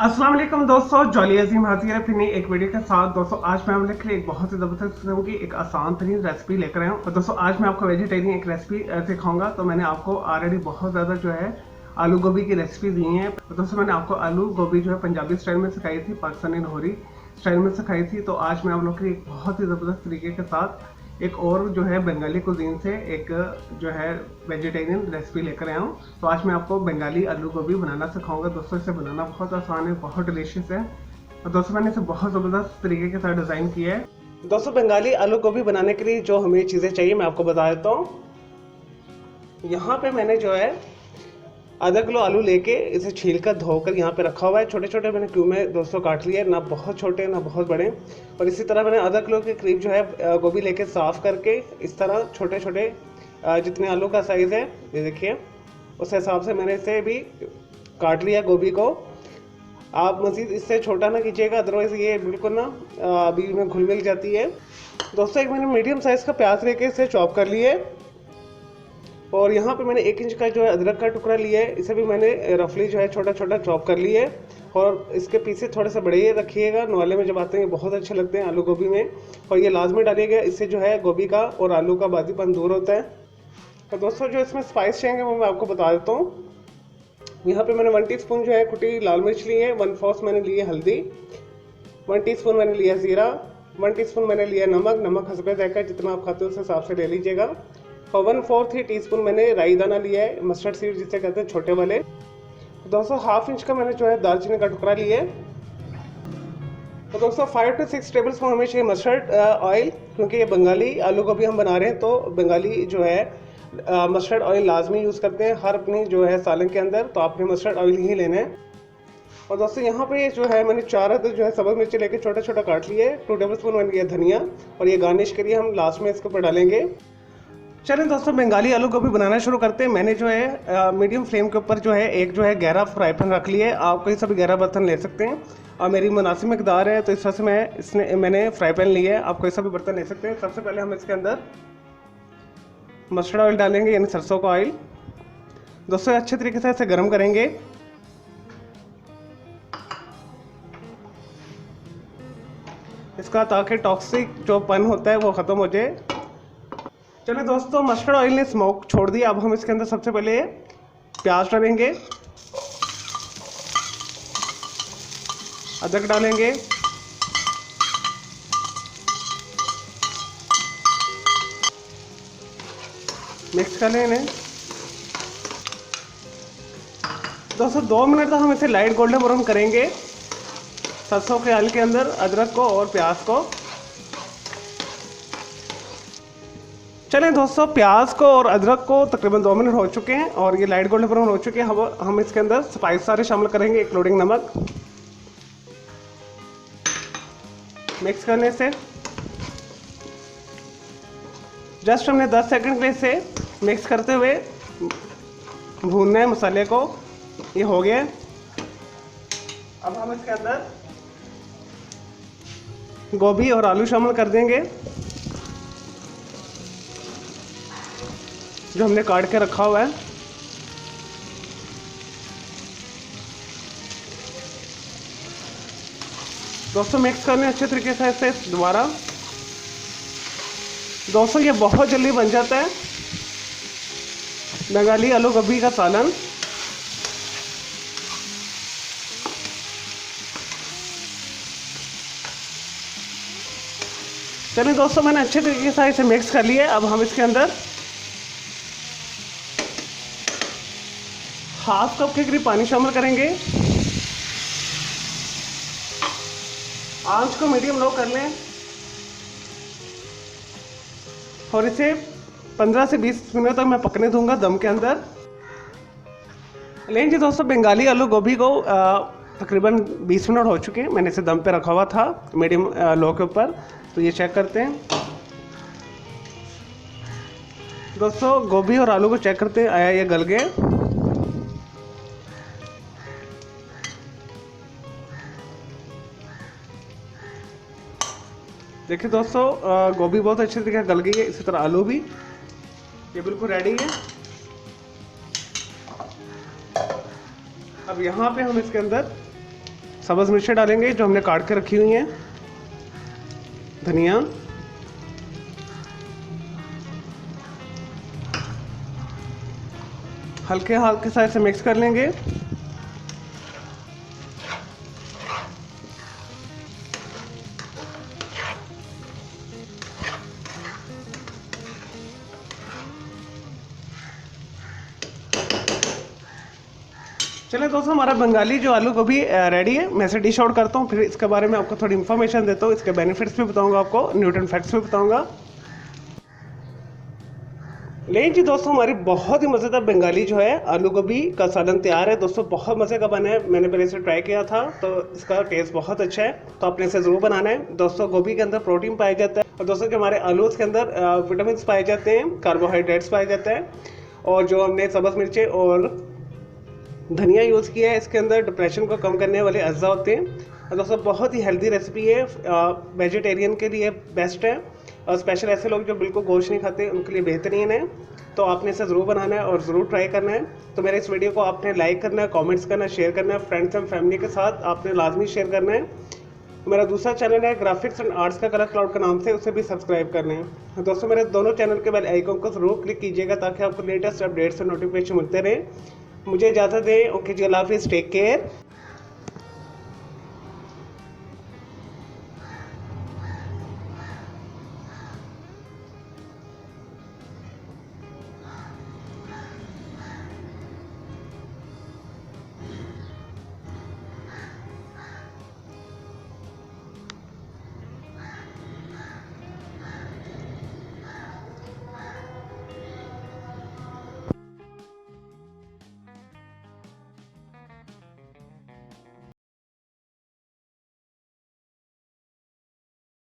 अस्सलाम वालेकुम दोस्तों, जॉली अजीम हाजिर है फिर नई एक वीडियो के साथ। दोस्तों आज मैं आप लोग के लिए एक बहुत ही ज़बरदस्त किस्म की एक आसान तरीन रेसिपी लेकर आया हूँ। और दोस्तों आज मैं आपको वेजिटेरियन एक रेसिपी सिखाऊंगा। तो मैंने आपको ऑलरेडी बहुत ज़्यादा जो है आलू गोभी की रेसिपी दी है। तो दोस्तों मैंने आपको आलू गोभी जो है पंजाबी स्टाइल में सिखाई थी, पाकिस्तानी लाहौरी स्टाइल में सिखाई थी। तो आज मैं आप लोग के लिए एक बहुत ही ज़बरदस्त तरीके के साथ एक और जो है बंगाली कुजीन से एक जो है वेजिटेरियन रेसिपी लेकर आया हूँ। तो आज मैं आपको बंगाली आलू गोभी बनाना सिखाऊंगा। दोस्तों इसे बनाना बहुत आसान है, बहुत डिलीशियस है। और दोस्तों मैंने इसे बहुत ज़बरदस्त तरीके के साथ डिज़ाइन किया है। दोस्तों बंगाली आलू गोभी बनाने के लिए जो हमें चीज़ें चाहिए मैं आपको बता देता हूँ। यहाँ पे मैंने जो है आधा किलो आलू लेके इसे छील कर धोकर यहाँ पे रखा हुआ है। छोटे छोटे मैंने क्यूब में दोस्तों काट लिए, ना बहुत छोटे ना बहुत बड़े। और इसी तरह मैंने आधा किलो के करीब जो है गोभी लेके साफ़ करके इस तरह छोटे छोटे जितने आलू का साइज़ है ये देखिए उस हिसाब से मैंने इसे भी काट लिया गोभी को। आप मज़ीद इससे छोटा ना कीजिएगा, अदरवाइज़ ये बिल्कुल ना अभी में घुल मिल जाती है। दोस्तों एक मैंने मीडियम साइज़ का प्याज लेके इसे चॉप कर लिए। और यहाँ पे मैंने 1 इंच का जो है अदरक का टुकड़ा लिया है, इसे भी मैंने रफली जो है छोटा छोटा चॉप कर लिया है। और इसके पीसेस थोड़े से बड़े ही रखिएगा, नवाले में जब आते हैं बहुत अच्छे लगते हैं आलू गोभी में। और ये लाजमी डालिएगा, इससे जो है गोभी का और आलू का बादीपन दूर होता है। तो दोस्तों जो इसमें स्पाइस चाहिए वो मैं आपको बता देता हूँ। यहाँ पे मैंने 1 टीस्पून जो है कुटी लाल मिर्च ली है, 1/4 मैंने ली है हल्दी, 1 टीस्पून मैंने लिया ज़ीरा, 1 टीस्पून मैंने लिया नमक हस्बे जायका, जितना आप खाते हो उस हिसाब से ले लीजिएगा। और 1/4 टीस्पून मैंने राई दाना लिया है, मस्टर्ड सीड जिसे कहते हैं छोटे वाले। दोस्तों 1/2 इंच का मैंने जो है दालचीनी का टुकड़ा लिया है। तो दोस्तों 5 से 6 टेबल स्पून हमें चाहिए मस्टर्ड ऑयल, क्योंकि ये बंगाली आलू गोभी हम बना रहे हैं तो बंगाली जो है मस्टर्ड ऑयल लाजमी यूज़ करते हैं हर अपनी जो है सालन के अंदर, तो आपने मस्टर्ड ऑयल ही लेना है। और दोस्तों यहाँ पे जो है मैंने 4 अदद जो है सब्ज़ मिर्ची लेके छोटा छोटा काट लिए, 2 टेबल स्पून मैंने लिया धनिया, और ये गार्निश के लिए हम लास्ट में इसके ऊपर डालेंगे। चलिए दोस्तों बंगाली आलू गोभी बनाना शुरू करते हैं। मैंने जो है मीडियम फ्लेम के ऊपर जो है एक जो है गहरा फ्राई पैन रख लिया है। आप कोई सा भी गहरा बर्तन ले सकते हैं और मेरी मुनासिब मकदार है तो इस वजह से मैंने फ्राई पैन लिया है। आप कोई सा भी बर्तन ले सकते हैं। सबसे पहले हम इसके अंदर मस्टर्ड ऑयल डालेंगे, यानी सरसों का ऑयल। दोस्तों अच्छे तरीके से इसे गर्म करेंगे। इसका ताकि टॉक्सिक जो पन होता है वो ख़त्म हो जाए। चलिए दोस्तों मस्टर्ड ऑयल ने स्मोक छोड़ दिया। अब हम इसके अंदर सबसे पहले प्याज डालेंगे, अदरक डालेंगे, मिक्स कर लें इन्हें। दोस्तों 2 मिनट तक हम इसे लाइट गोल्डन ब्राउन करेंगे, सरसों के ऑयल के अंदर अदरक को और प्याज को। चलें दोस्तों प्याज को और अदरक को तकरीबन 2 मिनट हो चुके हैं और ये लाइट गोल्डन ब्राउन हो चुके हैं। अब हम इसके अंदर स्पाइस सारे शामिल करेंगे, इंक्लूडिंग नमक। मिक्स करने से जस्ट हमने 10 सेकंड के लिए इसे मिक्स करते हुए भूनना है मसाले को। ये हो गया। अब हम इसके अंदर गोभी और आलू शामिल कर देंगे जो हमने काट के रखा हुआ है। दोस्तों मिक्स करने अच्छे तरीके से इसे दोबारा। दोस्तों ये बहुत जल्दी बन जाता है बंगाली आलू गोभी का सालन। चलिए दोस्तों मैंने अच्छे तरीके से इसे मिक्स कर लिया है। अब हम इसके अंदर 1/2 कप के करीब पानी शामिल करेंगे। आंच को मीडियम लो कर लें और इसे 15 से 20 मिनट तक मैं पकने दूंगा दम के अंदर। लेकिन जी दोस्तों बंगाली आलू गोभी को तकरीबन 20 मिनट हो चुके हैं। मैंने इसे दम पे रखा हुआ था मीडियम लो के ऊपर। तो ये चेक करते हैं दोस्तों, गोभी और आलू को चेक करते हैं आया ये गल गए। देखिए दोस्तों गोभी बहुत अच्छे तरीके से गल गई है, इसी तरह आलू भी। ये बिल्कुल रेडी है। अब यहाँ पे हम इसके अंदर सब्ज़ मिर्चें डालेंगे जो हमने काट के रखी हुई हैं, धनिया, हल्के हाथ के साथ से मिक्स कर लेंगे। चलिए दोस्तों, हमारा बंगाली जो आलू गोभी रेडी है। मैं इसे डिश आउट करता हूँ, फिर इसके बारे में आपको थोड़ी इन्फॉर्मेशन देता हूँ, इसके बेनिफिट्स भी बताऊँगा, आपको न्यूट्रिएंट फैक्ट्स भी बताऊँगा। लेकिन जी दोस्तों, हमारी बहुत ही मज़ेदार बंगाली जो है आलू गोभी का सालन तैयार है। दोस्तों बहुत मज़े का बना है, मैंने पहले इसे ट्राई किया था तो इसका टेस्ट बहुत अच्छा है, तो आपने इसे ज़रूर बनाना है। दोस्तों गोभी के अंदर प्रोटीन पाया जाता है, और दोस्तों जो हमारे आलू के अंदर विटामिन पाए जाते हैं, कार्बोहाइड्रेट्स पाए जाते हैं, और जो हमने सब्ज़ मिर्चें और धनिया यूज़ किया है, इसके अंदर डिप्रेशन को कम करने वाले अज्जा होते हैं। और दोस्तों बहुत ही हेल्दी रेसिपी है, वेजिटेरियन के लिए बेस्ट है, और स्पेशल ऐसे लोग जो बिल्कुल गोश्त नहीं खाते उनके लिए बेहतरीन है। तो आपने इसे ज़रूर बनाना है और ज़रूर ट्राई करना है। तो मेरे इस वीडियो को आपने लाइक करना है, कमेंट्स करना है, शेयर करना है, फ्रेंड्स एंड फैमिली के साथ आपने लाजमी शेयर करना है। मेरा दूसरा चैनल है ग्राफिक्स एंड आर्ट्स का कलर क्लाउड के नाम से, उसे भी सब्सक्राइब करना है। दोस्तों मेरे दोनों चैनल के बेल आइकन को ज़रूर क्लिक कीजिएगा ताकि आपको लेटेस्ट अपडेट्स और नोटिफिकेशन मिलते रहे। मुझे इजाज़त दें। ओके जी, अल्लाह हाफिज़, टेक केयर।